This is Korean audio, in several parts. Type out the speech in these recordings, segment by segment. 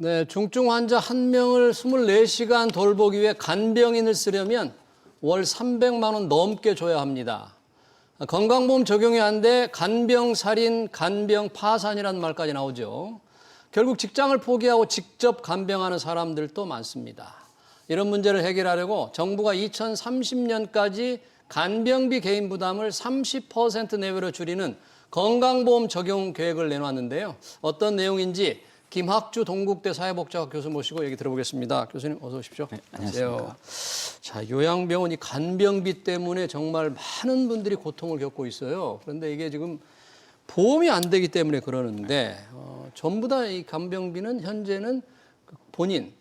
네, 중증 환자 1명을 24시간 돌보기 위해 간병인을 쓰려면 월 300만 원 넘게 줘야 합니다. 건강보험 적용이 안 돼 간병살인, 간병파산이라는 말까지 나오죠. 결국 직장을 포기하고 직접 간병하는 사람들도 많습니다. 이런 문제를 해결하려고 정부가 2030년까지 간병비 개인 부담을 30% 내외로 줄이는 건강보험 적용 계획을 내놨는데요. 어떤 내용인지 김학주 동국대 사회복지학 교수 모시고 얘기 들어보겠습니다. 교수님 어서 오십시오. 네, 안녕하십니까. 자, 요양병원이 간병비 때문에 정말 많은 분들이 고통을 겪고 있어요. 그런데 이게 지금 보험이 안 되기 때문에 그러는데 전부 다 이 간병비는 현재는 본인,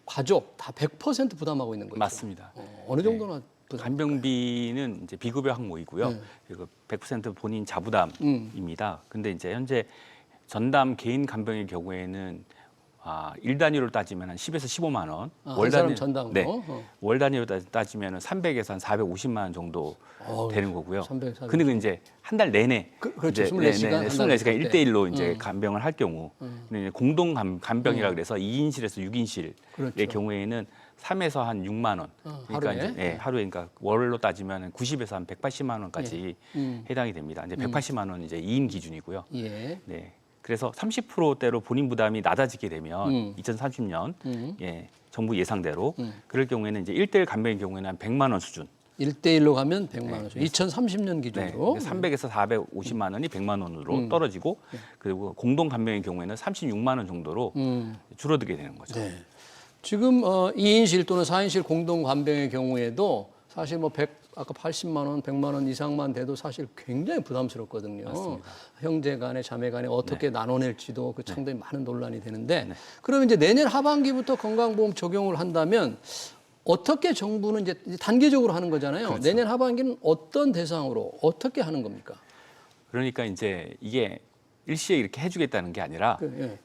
가족 다 100% 부담하고 있는 거죠. 맞습니다. 어느 정도나 간병비는 이제 비급여 항목이고요. 그리고 100% 본인 자부담입니다. 근데 이제 현재 전담 개인 간병의 경우에는 일 단위로 따지면 한 10에서 15만 원, 월 단위 전담으로 네, 월 단위로 따지면 300에서 한 450만 원 정도 되는 거고요. 300, 400. 근데 이제 한 달 내내 그렇죠. 이제 24시간 24시간 1대1로 이제 간병을 할 경우 이제 공동 간병이라 그래서 2인실에서 6인실의 그렇죠. 경우에는 3에서 한 6만 원. 그러니까 하루에? 이제 하루에 그러니까 월로 따지면 90에서 한 180만 원까지 해당이 됩니다. 이제 180만 원 이제 2인 기준이고요. 예. 네. 그래서 30%대로 본인 부담이 낮아지게 되면 2030년 정부 예상대로 그럴 경우에는 이제 1대1 간병의 경우에는 한 100만 원 수준. 1대1로 가면 100만 원. 2030년 기준으로. 300에서 450만 원이 100만 원으로 떨어지고 그리고 공동 간병의 경우에는 36만 원 정도로 줄어들게 되는 거죠. 네. 지금 2인실 또는 4인실 공동 간병의 경우에도 사실 뭐 아까 80만 원, 100만 원 이상만 돼도 사실 굉장히 부담스럽거든요. 맞습니다. 형제 간에 자매 간에 어떻게 나눠낼지도 그 상당히 많은 논란이 되는데 그러면 이제 내년 하반기부터 건강보험 적용을 한다면 어떻게 정부는 이제 단계적으로 하는 거잖아요. 그렇죠. 내년 하반기는 어떤 대상으로 어떻게 하는 겁니까? 그러니까 이제 이게 일시에 이렇게 해주겠다는 게 아니라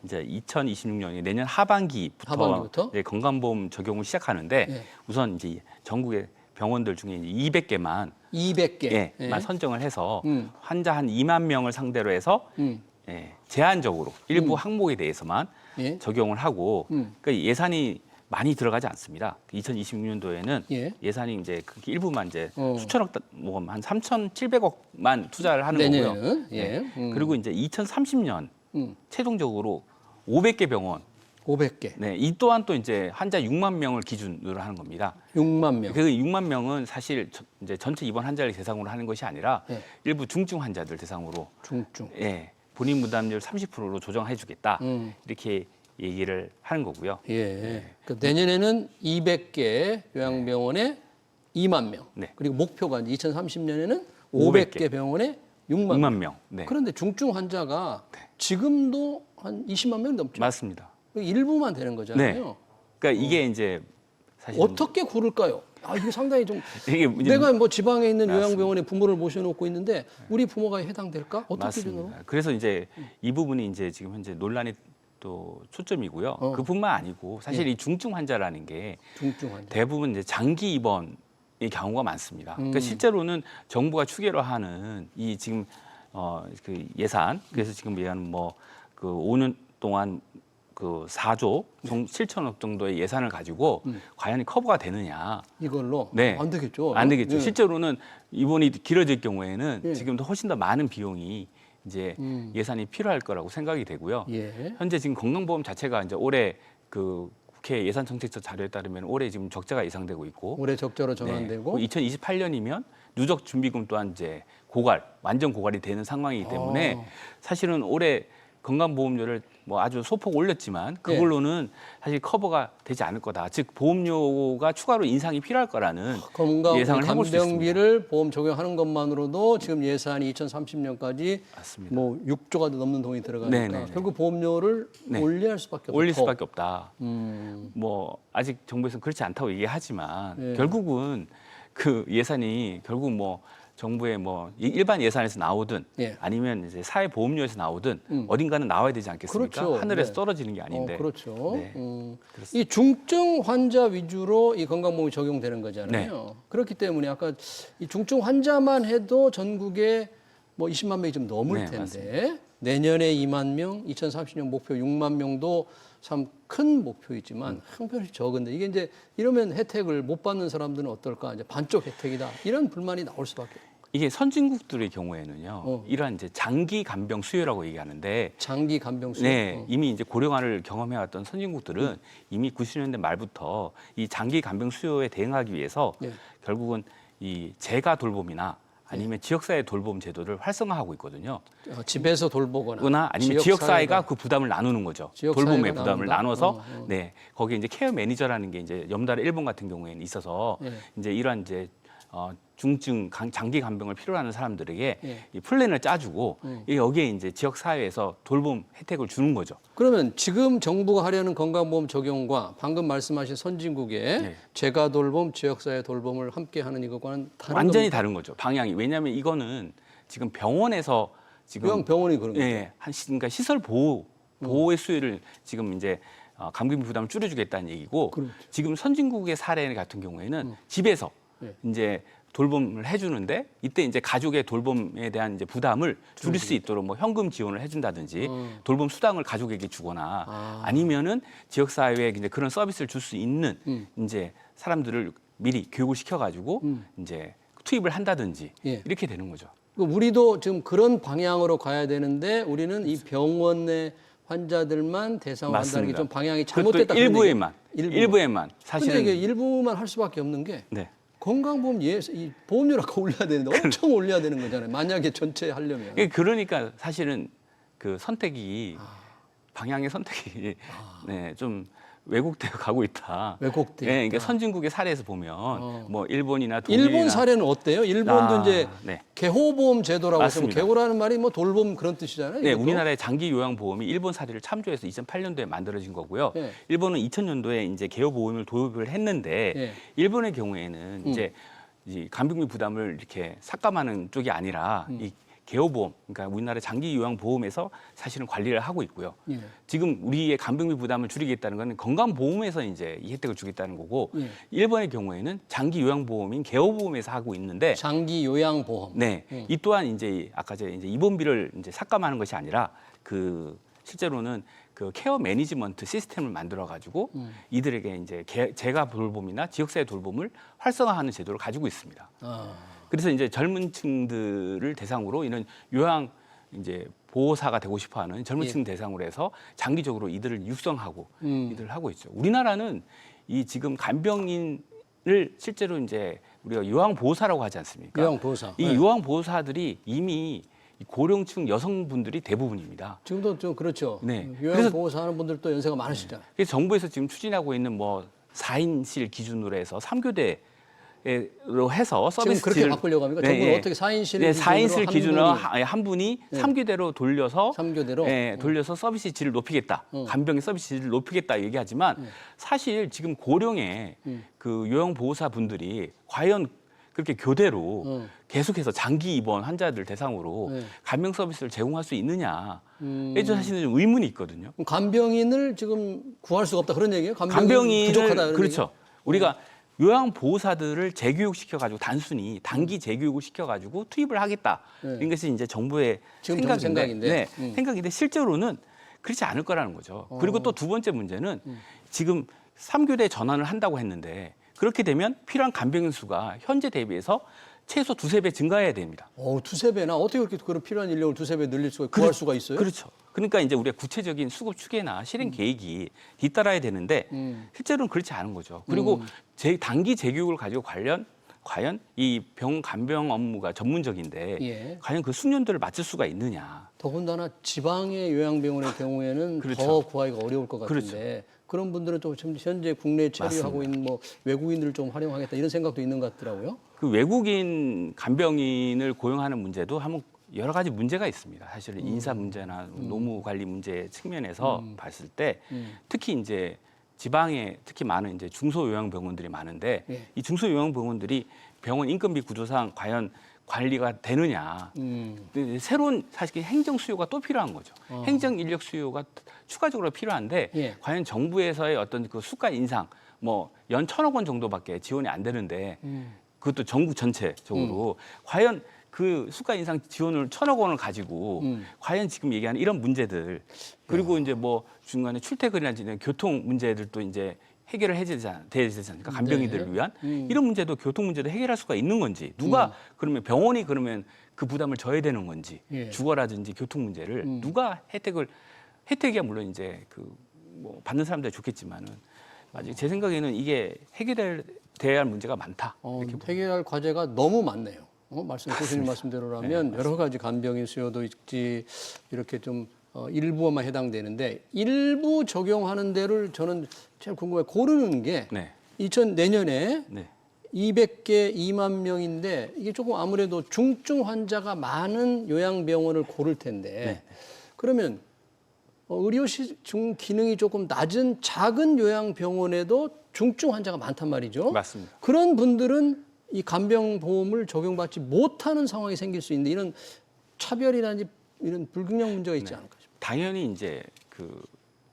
이제 2026년에 내년 하반기부터 이제 건강보험 적용을 시작하는데 우선 이제 전국의 병원들 중에 200개만 200개 선정을 해서 환자 한 2만 명을 상대로 해서 제한적으로 일부 항목에 대해서만 적용을 하고 그러니까 예산이 많이 들어가지 않습니다. 2026년도에는 예산이 이제 그 일부만 이제 수천억 한 3,700억만 투자를 하는 거고요. 그리고 이제 2030년 최종적으로 500개 병원 500개. 네, 이 또한 또 이제 환자 6만 명을 기준으로 하는 겁니다. 6만 명. 그 6만 명은 사실 이제 전체 입원 환자를 대상으로 하는 것이 아니라 일부 중증 환자들 대상으로 본인 부담률 30%로 조정해주겠다 이렇게 얘기를 하는 거고요. 그 내년에는 200개 요양병원에 2만 명. 그리고 목표가 2030년에는 500개 병원에 6만 명. 그런데 중증 환자가 지금도 한 20만 명 넘죠. 맞습니다. 일부만 되는 거잖아요. 그러니까 이게 이제 사실 어떻게 고를까요? 이게 상당히 좀 내가 뭐 지방에 있는 요양병원에 부모를 모셔놓고 있는데 우리 부모가 해당될까? 어떻게 기준으로? 그래서 이제 이 부분이 이제 지금 현재 논란이 또 초점이고요. 그뿐만 아니고 사실 이 중증 환자라는 게 대부분 이제 장기 입원의 경우가 많습니다. 그러니까 실제로는 정부가 추계로 하는 이 지금 그 예산 그래서 지금 얘기하는 뭐 그 5년 동안 그 4조 7천억 정도의 예산을 가지고 과연 커버가 되느냐? 이걸로 안 되겠죠. 안 되겠죠. 실제로는 입원이 길어질 경우에는 지금도 훨씬 더 많은 비용이 이제 예산이 필요할 거라고 생각이 되고요. 현재 지금 건강보험 자체가 이제 올해 그 국회 예산정책처 자료에 따르면 올해 지금 적자가 예상되고 있고 올해 적자로 전환되고 2028년이면 누적 준비금 또한 이제 완전 고갈이 되는 상황이기 때문에 사실은 올해 건강보험료를 뭐 아주 소폭 올렸지만 그걸로는 사실 커버가 되지 않을 거다. 즉 보험료가 추가로 인상이 필요할 거라는 예상을 해볼 수 있습니다. 간병비를 보험 적용하는 것만으로도 지금 예산이 2030년까지 뭐 6조가 넘는 돈이 들어가니까 결국 보험료를 올릴 수밖에 없다. 올릴 수밖에 없다. 뭐 아직 정부에서는 그렇지 않다고 얘기하지만 결국은 그 예산이 결국 뭐 정부의 뭐 일반 예산에서 나오든 아니면 이제 사회보험료에서 나오든 어딘가는 나와야 되지 않겠습니까? 그렇죠. 하늘에서 떨어지는 게 아닌데. 그렇죠. 이 중증 환자 위주로 이 건강보험이 적용되는 거잖아요. 그렇기 때문에 아까 이 중증 환자만 해도 전국에 뭐 20만 명이 좀 넘을 텐데 맞습니다. 내년에 2만 명, 2030년 목표 6만 명도 참 큰 목표이지만 형편이 적은데 이게 이제 이러면 혜택을 못 받는 사람들은 어떨까? 이제 반쪽 혜택이다. 이런 불만이 나올 수밖에 없어요. 이게 선진국들의 경우에는요, 이러한 이제 장기 간병 수요라고 얘기하는데, 장기 간병 수요. 네, 이미 이제 고령화를 경험해왔던 선진국들은 이미 90년대 말부터 이 장기 간병 수요에 대응하기 위해서 결국은 이 재가 돌봄이나 아니면 지역사회 돌봄 제도를 활성화하고 있거든요. 집에서 돌보거나 아니면 지역사회가 그 부담을 나누는 거죠. 돌봄의 부담을 나눈다? 나눠서 네, 거기에 이제 케어 매니저라는 게 이제 염달의 일본 같은 경우에는 있어서 이제 이러한 이제 중증 장기 간병을 필요로 하는 사람들에게 이 플랜을 짜주고 여기에 이제 지역 사회에서 돌봄 혜택을 주는 거죠. 그러면 지금 정부가 하려는 건강보험 적용과 방금 말씀하신 선진국의 재가 돌봄, 지역사회 돌봄을 함께하는 이것과는 다른 완전히 다른 거죠. 방향이. 왜냐하면 이거는 지금 병원에서 지금 병원이 그런 거죠. 그러니까 시설 보호의 수요를 지금 이제 감금비 부담을 줄여주겠다는 얘기고 그렇죠. 지금 선진국의 사례 같은 경우에는 집에서 이제 돌봄을 해주는데 이때 이제 가족의 돌봄에 대한 이제 부담을 줄일 수 있도록 뭐 현금 지원을 해준다든지 돌봄 수당을 가족에게 주거나 아니면은 지역 사회에 이제 그런 서비스를 줄 수 있는 이제 사람들을 미리 교육을 시켜가지고 이제 투입을 한다든지 이렇게 되는 거죠. 우리도 지금 그런 방향으로 가야 되는데 우리는 이 병원 내 환자들만 대상으로 한다는 게 좀 방향이 잘못됐다. 일부에만 사실은 이게 일부만 할 수밖에 없는 게. 네. 건강보험 이 보험료 아까 올려야 되는데 엄청 올려야 되는 거잖아요. 만약에 전체 하려면. 그러니까 사실은 그 선택이 방향의 선택이 네, 좀 왜곡되어 가고 있다. 왜곡돼. 네, 그러니까 선진국의 사례에서 보면 뭐 일본이나 일본 사례는 어때요? 일본도 이제 네. 개호보험 제도라고 해서 맞습니다. 개호라는 말이 뭐 돌봄 그런 뜻이잖아요. 네, 이것도. 우리나라의 장기 요양보험이 일본 사례를 참조해서 2008년도에 만들어진 거고요. 일본은 2000년도에 이제 개호보험을 도입을 했는데 일본의 경우에는 이제 이 간병비 부담을 이렇게 삭감하는 쪽이 아니라 이 개호보험, 그러니까 우리나라 장기 요양보험에서 사실은 관리를 하고 있고요. 지금 우리의 간병비 부담을 줄이겠다는 것은 건강보험에서 이제 이 혜택을 주겠다는 거고, 일본의 경우에는 장기 요양보험인 개호보험에서 하고 있는데, 장기 요양보험. 네, 이 또한 이제 아까 이제 입원비를 이제 삭감하는 것이 아니라 그 실제로는 그 케어 매니지먼트 시스템을 만들어 가지고 이들에게 이제 재가 돌봄이나 지역사회 돌봄을 활성화하는 제도를 가지고 있습니다. 그래서 이제 젊은 층들을 대상으로 이런 요양 이제 보호사가 되고 싶어하는 젊은 층 대상으로 해서 장기적으로 이들을 육성하고 이들을 하고 있죠. 우리나라는 이 지금 간병인을 실제로 이제 우리가 요양보호사라고 하지 않습니까? 요양보호사. 이 요양보호사들이 이미 고령층 여성분들이 대부분입니다. 지금도 좀 그렇죠. 네. 요양보호사 하는 분들도 연세가 많으시잖아요. 그래서 정부에서 지금 추진하고 있는 뭐 4인실 기준으로 해서 3교대로 해서 서비스 지금 그렇게 바꾸려고 합니까? 정부는 어떻게 4인실 기준으로 한 분이 3교대로 돌려서 3교대로 돌려서 서비스 질을 높이겠다. 간병의 서비스 질을 높이겠다 얘기하지만 사실 지금 고령의 그 요양보호사 분들이 과연 그렇게 교대로 계속해서 장기 입원 환자들 대상으로 간병 서비스를 제공할 수 있느냐. 저 사실은 좀 의문이 있거든요. 그럼 간병인을 지금 구할 수가 없다 그런 얘기예요? 간병인을 부족하다 그런 그렇죠. 우리가 요양보호사들을 재교육시켜가지고 단순히 단기 재교육을 시켜가지고 투입을 하겠다. 이런 것이 이제 정부의 생각인데 생각인데 실제로는 그렇지 않을 거라는 거죠. 그리고 또 두 번째 문제는 지금 3교대 전환을 한다고 했는데 그렇게 되면 필요한 간병인 수가 현재 대비해서 최소 2~3배 증가해야 됩니다. 두세 배나 어떻게 그렇게 그런 필요한 인력을 2~3배 늘릴 수가 구할 수가 있어요? 그렇죠. 그러니까 이제 우리가 구체적인 수급 추계나 실행 계획이 뒤따라야 되는데 실제로는 그렇지 않은 거죠. 그리고 단기 재교육을 가지고 과연 이 간병 업무가 전문적인데 과연 그 숙련도를 맞출 수가 있느냐. 더군다나 지방의 요양병원의 경우에는 더 구하기가 어려울 것 같은데 그런 분들은 또 현재 국내에 체류하고 있는 뭐 외국인들을 좀 활용하겠다 이런 생각도 있는 것 같더라고요. 그 외국인 간병인을 고용하는 문제도 한번 여러 가지 문제가 있습니다. 사실 인사 문제나 노무 관리 문제 측면에서 봤을 때 특히 이제 지방에 특히 많은 이제 중소요양병원들이 많은데 이 중소요양병원들이 병원 인건비 구조상 과연 관리가 되느냐. 새로운 사실 행정 수요가 또 필요한 거죠. 행정 인력 수요가 추가적으로 필요한데 과연 정부에서의 어떤 그 수가 인상 뭐 연 1,000억 원 정도밖에 지원이 안 되는데 그것도 전국 전체적으로 과연 그 수가 인상 지원을 1,000억 원을 가지고 과연 지금 얘기하는 이런 문제들 그리고 이제 뭐 중간에 출퇴근이나 교통 문제들도 이제 해결을 해야 되지 않습니까? 간병인들을 위한 이런 문제도 교통 문제도 해결할 수가 있는 건지 누가 그러면 병원이 그러면 그 부담을 져야 되는 건지 주거라든지 교통 문제를 누가 혜택이야 물론 이제 그 뭐 받는 사람들이 좋겠지만은 아직 제 생각에는 이게 해결돼야 할 문제가 많다. 이렇게 해결할 과제가 너무 많네요. 교수님 말씀대로라면 여러 가지 간병인 수요도 있지 이렇게 좀 일부만 해당되는데 일부 적용하는 데를 저는 제일 궁금해 고르는 게 2000내년에 200개 2만 명인데 이게 조금 아무래도 중증 환자가 많은 요양병원을 고를 텐데 그러면 의료 시중 기능이 조금 낮은 작은 요양병원에도 중증 환자가 많단 말이죠. 맞습니다. 그런 분들은 이 간병보험을 적용받지 못하는 상황이 생길 수 있는데 이런 차별이라든지 이런 불균형 문제가 있지 않을까 싶어요. 당연히 이제 그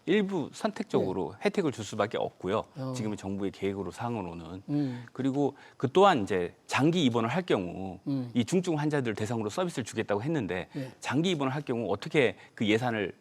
일부 선택적으로 혜택을 줄 수밖에 없고요. 지금 정부의 계획으로 상으로는 그리고 그 또한 이제 장기 입원을 할 경우 이 중증 환자들 대상으로 서비스를 주겠다고 했는데 장기 입원을 할 경우 어떻게 그 예산을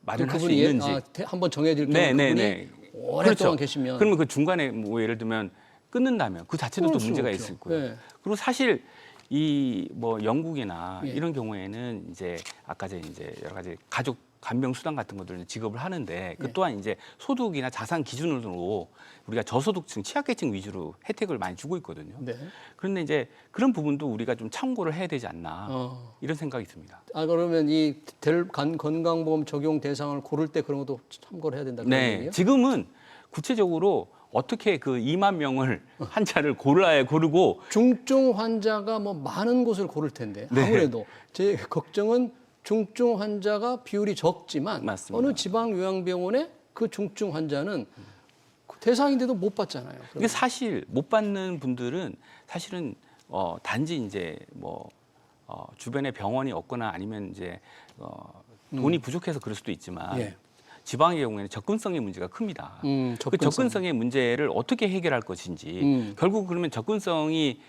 마련할 수 있는지 한번 정해질 경우 그분이 오랫동안 계시면 그러면 그 중간에 뭐 예를 들면 끊는다면 그 자체도 또 문제가 있을 거예요. 그리고 사실 이 뭐 영국이나 이런 경우에는 이제 아까 이제 여러 가지 가족 간병 수당 같은 것들을 지급을 하는데 그 또한 이제 소득이나 자산 기준으로 우리가 저소득층, 취약계층 위주로 혜택을 많이 주고 있거든요. 그런데 이제 그런 부분도 우리가 좀 참고를 해야 되지 않나 이런 생각이 듭니다. 그러면 이 건강보험 적용 대상을 고를 때 그런 것도 참고를 해야 된다. 네, 지금은 구체적으로 어떻게 그 2만 명을 환자를 고르고 중증 환자가 뭐 많은 곳을 고를 텐데 아무래도 제 걱정은 중증 환자가 비율이 적지만 맞습니다. 어느 지방 요양병원에 그 중증 환자는 대상인데도 못 받잖아요. 이게 사실 못 받는 분들은 사실은 단지 이제 뭐 주변에 병원이 없거나 아니면 이제 돈이 부족해서 그럴 수도 있지만 지방의 경우에는 접근성의 문제가 큽니다. 그 접근성의 문제를 어떻게 해결할 것인지 결국 그러면 접근성이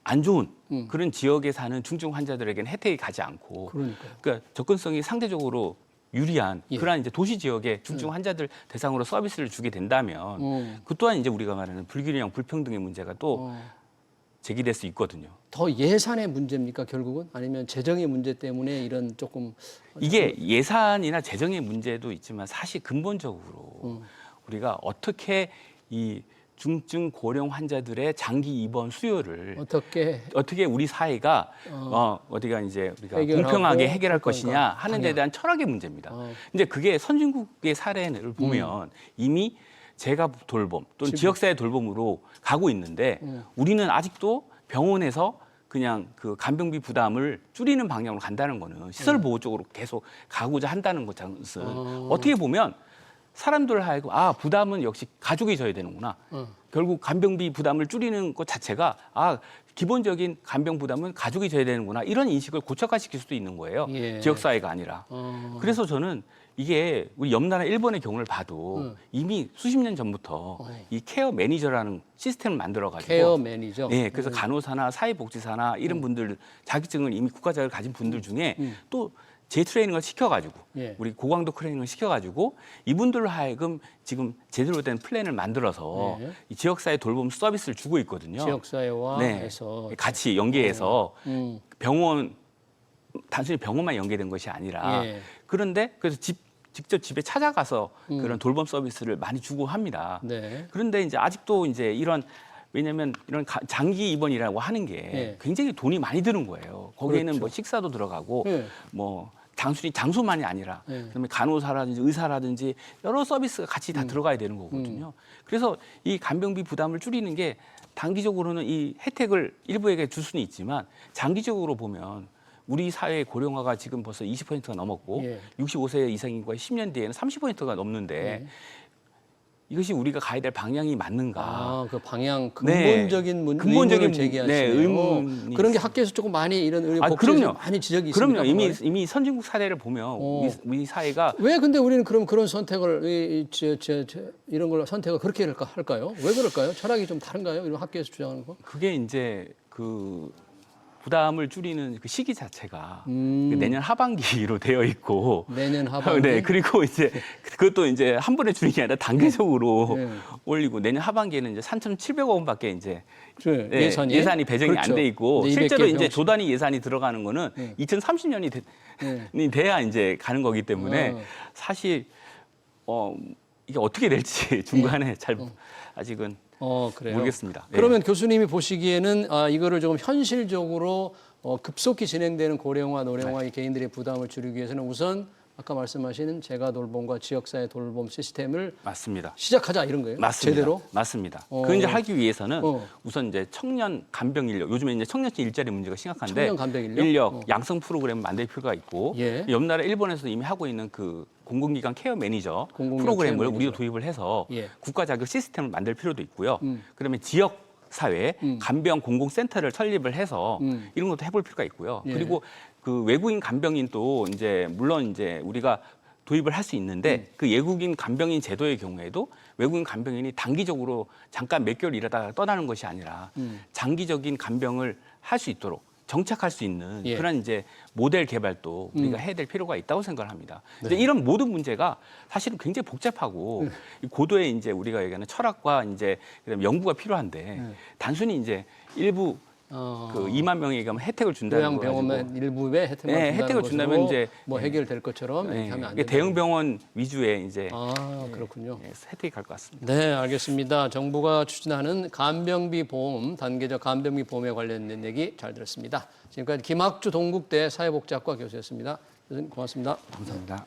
안 좋은 그런 지역에 사는 중증 환자들에게는 혜택이 가지 않고 그러니까 접근성이 상대적으로 유리한 그러한 이제 도시 지역의 중증 환자들 대상으로 서비스를 주게 된다면 그 또한 이제 우리가 말하는 불균형, 불평등의 문제가 또 제기될 수 있거든요. 더 예산의 문제입니까 결국은 아니면 재정의 문제 때문에 이런 조금 이게 예산이나 재정의 문제도 있지만 사실 근본적으로 우리가 어떻게 이 중증 고령 환자들의 장기 입원 수요를 어떻게 우리 사회가 어디가 이제 우리가 공평하게 해결할 것이냐 하는 데 대한 철학의 문제입니다. 이제 그게 선진국의 사례를 보면 이미 재가 돌봄 또는 지역사회 돌봄으로 가고 있는데 우리는 아직도 병원에서 그냥 그 간병비 부담을 줄이는 방향으로 간다는 거는 시설 보호 쪽으로 계속 가고자 한다는 것은 어떻게 보면 사람들 하여금 부담은 역시 가족이 져야 되는구나. 결국 간병비 부담을 줄이는 것 자체가 기본적인 간병 부담은 가족이 져야 되는구나. 이런 인식을 고착화시킬 수도 있는 거예요. 지역사회가 아니라. 그래서 저는 이게 우리 옆나라 일본의 경우를 봐도 이미 수십 년 전부터 이 케어 매니저라는 시스템을 만들어가지고 케어 매니저. 네, 그래서 간호사나 사회복지사나 이런 분들 자격증을 이미 국가 자격을 가진 분들 중에 또 재트레이닝을 시켜가지고 우리 고강도 트레이닝을 시켜가지고 이분들로 하여금 지금 제대로 된 플랜을 만들어서 이 지역사회 돌봄 서비스를 주고 있거든요. 지역사회와 해서 같이 연계해서 병원 단순히 병원만 연계된 것이 아니라 그런데 그래서 직접 집에 찾아가서 그런 돌봄 서비스를 많이 주고 합니다. 그런데 이제 아직도 이제 왜냐하면 이런 장기 입원이라고 하는 게 굉장히 돈이 많이 드는 거예요. 거기에는 뭐 식사도 들어가고 뭐 단순히 장소만이 아니라 그다음에 간호사라든지 의사라든지 여러 서비스가 같이 다 들어가야 되는 거거든요. 그래서 이 간병비 부담을 줄이는 게 단기적으로는 이 혜택을 일부에게 줄 수는 있지만 장기적으로 보면 우리 사회의 고령화가 지금 벌써 20%가 넘었고 65세 이상 인구가 10년 뒤에는 30%가 넘는데 이것이 우리가 가야 될 방향이 맞는가? 그 방향 근본적인 의문을 제기하시네요. 의문이 그런 게 학계에서 조금 많이 이런 그럼요. 많이 지적이 있습니다. 그럼요. 이미 선진국 사례를 보면 우리 사회가 왜 근데 우리는 그런 선택을 이런 걸 선택을 그렇게 할까요? 왜 그럴까요? 철학이 좀 다른가요? 이런 학계에서 주장하는 거? 그게 이제 부담을 줄이는 그 시기 자체가 내년 하반기로 되어 있고 내년 하반기. 네, 그리고 이제 그것도 이제 한 번에 줄이는 게 아니라 단계적으로 올리고 내년 하반기에는 이제 3,700억 원밖에 이제 예산이 배정이 그렇죠. 안 돼 있고 네, 실제로 200개 이제 병실. 조단위 예산이 들어가는 거는 2030년이 돼야 이제 가는 거기 때문에 사실 이게 어떻게 될지 중간에 잘 아직은 그래요. 모르겠습니다. 그러면 교수님이 보시기에는 이거를 조금 현실적으로 급속히 진행되는 고령화, 노령화의 개인들의 부담을 줄이기 위해서는 우선 아까 말씀하신 재가 돌봄과 지역사회 돌봄 시스템을 맞습니다. 시작하자 이런 거예요? 맞습니다. 제대로? 맞습니다. 그걸 이제 하기 위해서는 우선 이제 청년 간병 인력, 요즘에 이제 청년층 일자리 문제가 심각한데 청년 간병 인력? 양성 프로그램을 만들 필요가 있고 옆 나라 일본에서 이미 하고 있는 그 공공기관 케어 매니저 프로그램을 우리도 도입을 해서 국가 자격 시스템을 만들 필요도 있고요. 그러면 지역 사회 간병 공공센터를 설립을 해서 이런 것도 해볼 필요가 있고요. 그리고 그 외국인 간병인도 이제 물론 이제 우리가 도입을 할 수 있는데 그 외국인 간병인 제도의 경우에도 외국인 간병인이 단기적으로 잠깐 몇 개월 일하다가 떠나는 것이 아니라 장기적인 간병을 할 수 있도록 정착할 수 있는 그런 이제 모델 개발도 우리가 해야 될 필요가 있다고 생각을 합니다. 이제 이런 모든 문제가 사실은 굉장히 복잡하고 고도의 이제 우리가 얘기하는 철학과 이제 그다음에 연구가 필요한데 단순히 이제 일부 그 2만 명에게 혜택을 준다는 거 가지고 요양병원 일부에 혜택을 준다면 이제 뭐 해결될 것처럼 이렇게 하면 안 된다. 대형 병원 위주의 이제 그렇군요. 혜택이 갈 것 같습니다. 네, 알겠습니다. 정부가 추진하는 간병비 보험, 단계적 간병비 보험에 관련된 얘기 잘 들었습니다. 지금까지 김학주 동국대 사회복지학과 교수였습니다. 교수님 고맙습니다. 감사합니다.